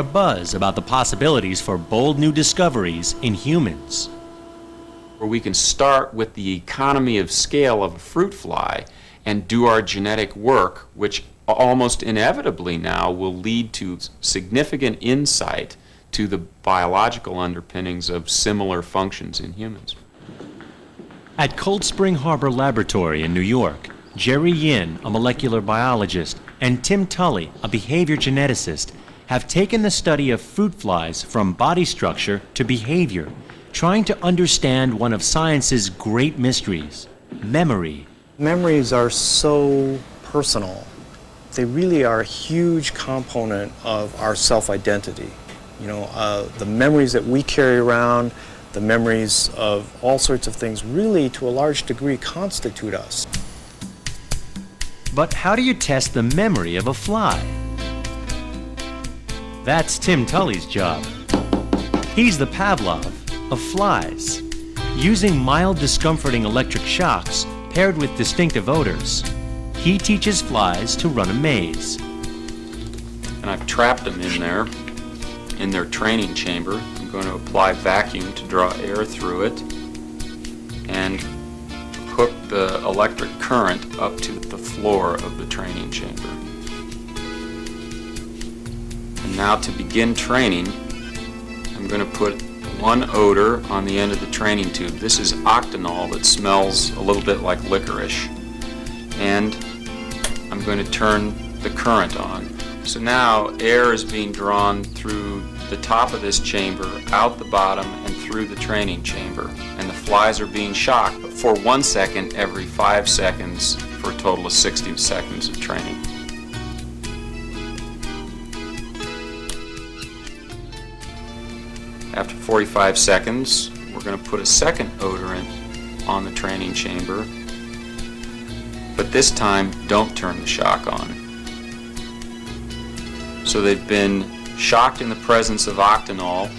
a buzz about the possibilities for bold new discoveries in humans. Where we can start with the economy of scale of a fruit fly and do our genetic work, which almost inevitably now will lead to significant insight to the biological underpinnings of similar functions in humans. At Cold Spring Harbor Laboratory in New York, Jerry Yin, a molecular biologist, and Tim Tully, a behavior geneticist, have taken the study of fruit flies from body structure to behavior, trying to understand one of science's great mysteries, memory. Memories are so personal. They really are a huge component of our self-identity. You know, the memories that we carry around, the memories of all sorts of things, really, to a large degree, constitute us. But how do you test the memory of a fly? That's Tim Tully's job. He's the Pavlov of flies. Using mild, discomforting electric shocks paired with distinctive odors, he teaches flies to run a maze. And I've trapped them in their training chamber. I'm going to apply vacuum to draw air through it and hook the electric current up to the floor of the training chamber. And now to begin training, I'm going to put one odor on the end of the training tube. This is octanol that smells a little bit like licorice. And I'm going to turn the current on. So now air is being drawn through the top of this chamber, out the bottom, and through the training chamber. And the flies are being shocked for 1 second every 5 seconds for a total of 60 seconds of training. After 45 seconds, we're going to put a second odorant on the training chamber. But this time, don't turn the shock on. So they've been shocked in the presence of octanol,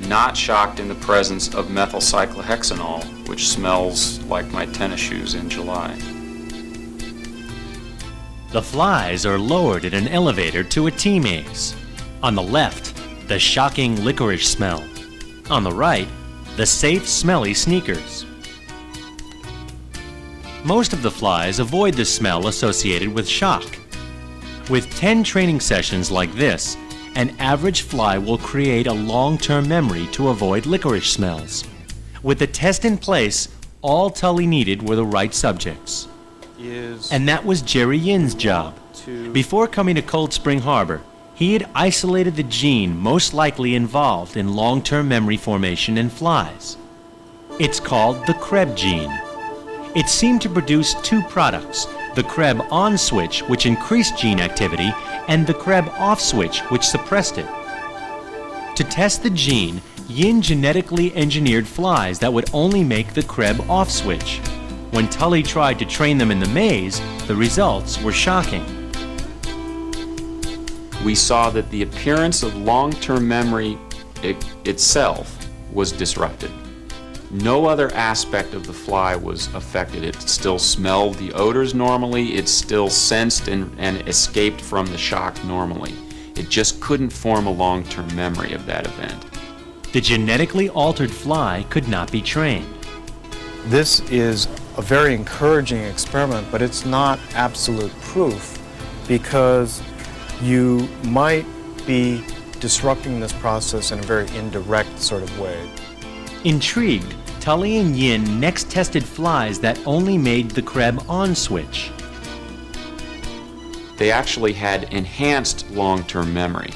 not shocked in the presence of methyl cyclohexanol, which smells like my tennis shoes in July. The flies are lowered in an elevator to a tea maze. On the left, the shocking licorice smell. On the right, the safe, smelly sneakers. Most of the flies avoid the smell associated with shock. With 10 training sessions like this, an average fly will create a long-term memory to avoid licorice smells. With the test in place, all Tully needed were the right subjects. And that was Jerry Yin's job. Before coming to Cold Spring Harbor, he had isolated the gene most likely involved in long-term memory formation in flies. It's called the Krebs gene. It seemed to produce two products, the Krebs on switch, which increased gene activity, and the Krebs off switch, which suppressed it. To test the gene, Yin genetically engineered flies that would only make the Krebs off switch. When Tully tried to train them in the maze, the results were shocking. We saw that the appearance of long-term memory itself was disrupted. No other aspect of the fly was affected. It still smelled the odors normally, it still sensed and escaped from the shock normally. It just couldn't form a long-term memory of that event. The genetically altered fly could not be trained. This is a very encouraging experiment, but it's not absolute proof, because you might be disrupting this process in a very indirect sort of way. Intrigued, Tully and Yin next tested flies that only made the Krebs on switch. They actually had enhanced long-term memory.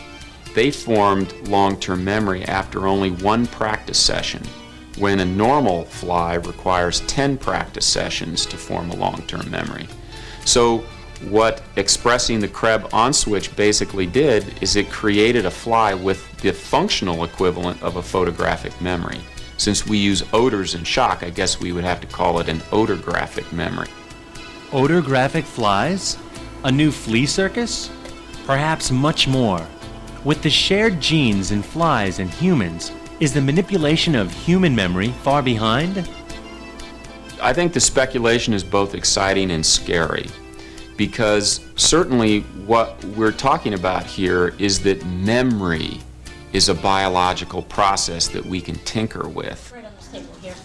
They formed long-term memory after only one practice session, when a normal fly requires 10 practice sessions to form a long-term memory. So what expressing the Krebs on switch basically did is it created a fly with the functional equivalent of a photographic memory. Since we use odors and shock, I guess we would have to call it an odorgraphic memory. Odorgraphic flies? A new flea circus? Perhaps much more. With the shared genes in flies and humans, is the manipulation of human memory far behind? I think the speculation is both exciting and scary, because certainly what we're talking about here is that memory is a biological process that we can tinker with.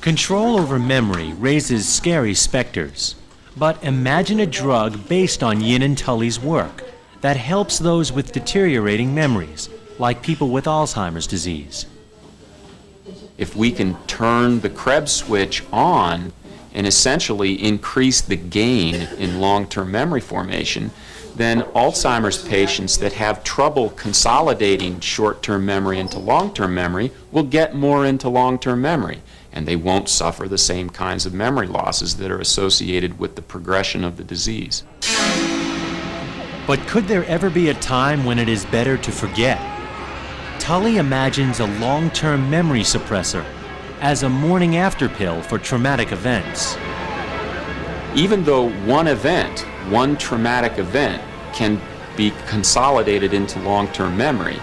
Control over memory raises scary specters. But imagine a drug based on Yin and Tully's work that helps those with deteriorating memories, like people with Alzheimer's disease. If we can turn the Krebs switch on and essentially increase the gain in long-term memory formation, then Alzheimer's patients that have trouble consolidating short-term memory into long-term memory will get more into long-term memory, and they won't suffer the same kinds of memory losses that are associated with the progression of the disease. But could there ever be a time when it is better to forget? Tully imagines a long-term memory suppressor as a morning-after pill for traumatic events. Even though one traumatic event can be consolidated into long-term memory,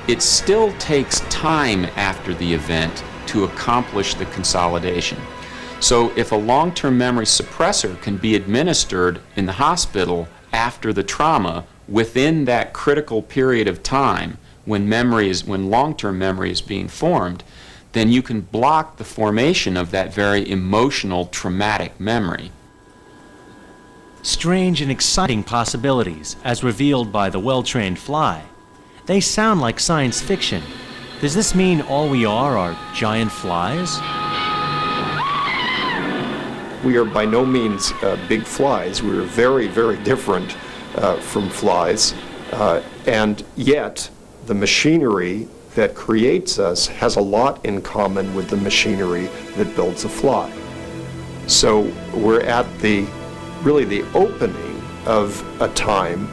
it still takes time after the event to accomplish the consolidation. So if a long-term memory suppressor can be administered in the hospital after the trauma within that critical period of time when long-term memory is being formed, then you can block the formation of that very emotional traumatic memory. Strange and exciting possibilities, as revealed by the well-trained fly. They sound like science fiction. Does this mean all we are giant flies? We are by no means big flies. We are very, very different from flies. And yet, the machinery that creates us has a lot in common with the machinery that builds a fly. So we're at really the opening of a time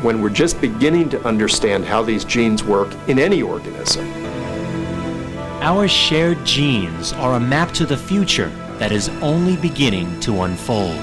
when we're just beginning to understand how these genes work in any organism. Our shared genes are a map to the future that is only beginning to unfold.